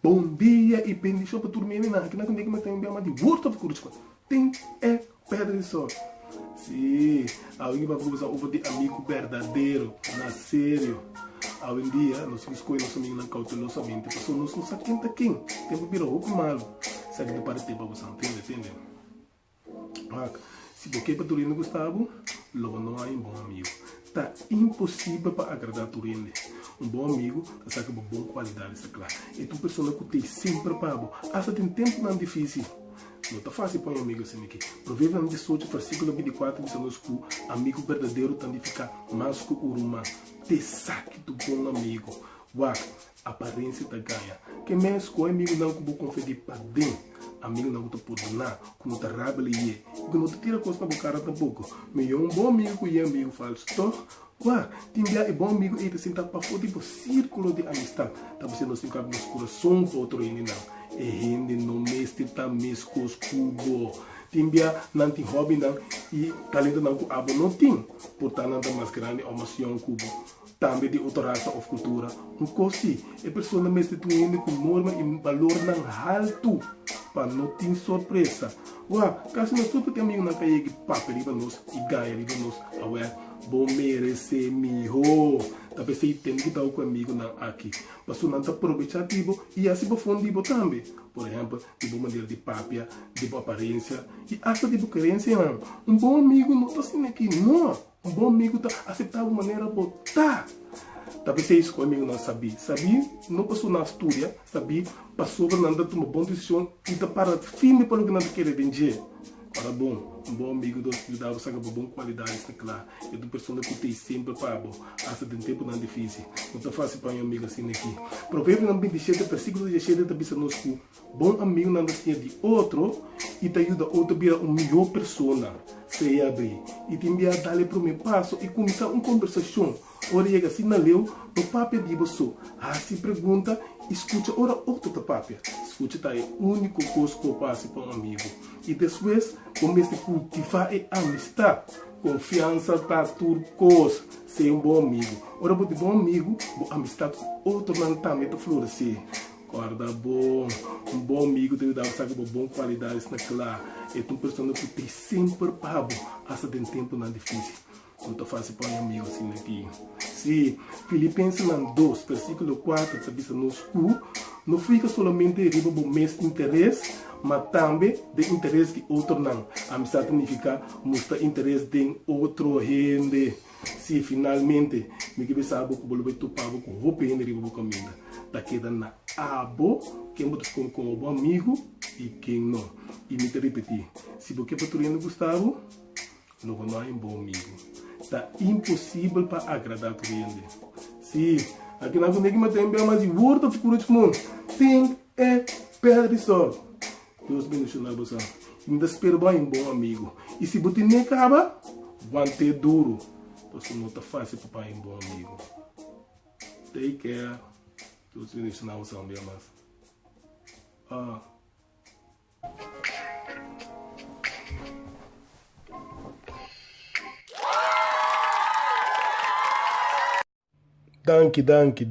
Bom dia e bendição para turma menina. Aqui na condição que tem uma de World of Curitiba. Tem pedra de sol. Sim, alguém vai usar o de amigo verdadeiro, na sério. Hoje em dia, nós escolhemos nosso amigo cautelosamente, porque nós não sabemos quem. Tem que virar o malo. Sabe que para ter para você, entende? Se você para turma Gustavo, logo não há um bom amigo. Está impossível para agradar a turma. Um bom amigo sabe uma boa qualidade, está claro. É uma pessoa que tem sempre para você. Hasta tem tempo não difícil. Não está fácil para um amigo assim aqui. Provavelmente 18, versículo 24, diz que o amigo verdadeiro tem de ficar mais que o irmão. Te saque do bom amigo. Uau, a aparência está ganha. Que mesmo com o amigo não que vou conferir para dentro. Amigo não está por nada, que não está rápido e que não te tira coisa na cara tampouco. Mas é um bom amigo e é amigo falso. Então, uau, tem é bom amigo e te sentar para fora tipo círculo de amistade. Tá você não se encaba nos coração para outro ainda não. E gente não mestre tá mesmo os cubos. Timbia não tem hobby não e talento não que abo não tem. Portanto não tá mais grande ou mais um cubo. Também de outra raça ou cultura. Um cosi é pessoa mesmo tuindo com norma e valor não alto para não ter surpresa. Uau, caso nós tudo tem amigo não cair que papel riba nós e ganha riba nós. Ué, bom merecer miho. Talvez você tem que dar com amigo não aqui. Mas não está aproveitável e assim vou fundir também. Por exemplo, tipo maneira de papia, tipo aparência e até tipo querência não. Um bom amigo não está assim aqui, não. Um bom amigo está aceitável de maneira botar. Talvez você isso que o amigo não sabia. Sabia, não passou na história, sabia, passou para não dar uma boa decisão e está para firme para o que não quer vender. Ora bom, um bom amigo do ajudar você a uma boa qualidade, está claro. É uma pessoa que tem sempre para bom. Hasta tem tempo não difícil. Não está fácil para um amigo assim aqui. Provérbio não 27, versículo 17, está pensando que bom amigo não tem de outro e te ajuda outro a virar uma melhor pessoa. Se abre e te envia a dar o primeiro passo e começar uma conversação. Ora, chega assim na leu, no papel de você. Se pergunta, escuta, ora, outro papel. Escuta, tá é o único coisa que eu passo para um amigo. E depois, começa a cultivar a amistade. Confiança para turcos. Ser um bom amigo. Ora, de bom amigo, boa amistade, outro não também para florescer. Guarda bom, um bom amigo tem que dar uma boa qualidade, isso é claro. É uma pessoa que tem sempre para você. Hasta tem tempo não é difícil. Não está fácil para um amigo assim aqui. Sim, Filipenses 2, versículo 4, está dizendo não fica somente riba do mesmo interesse, mas também de interesse de outro não. A amizade significa mostrar interesse de outro gente. Se finalmente me que sabe que vou tu pago com roupa e riba do caminho. Tá queda na abo, quem botas com um bom amigo e quem não. E me te repetir, se você para tu Gustavo, logo não é um bom amigo. Está impossível para agradar o cliente. Sim, aqui na Conegma tem bem mais de World of Curitiba. Tem pedra de sol. Deus bendiga você. Ainda espero bem um bom amigo. E se você nem acaba, vai ter duro. Porque não está fácil para um bom amigo. Take care. Deus bendiga você bem mais. Danke.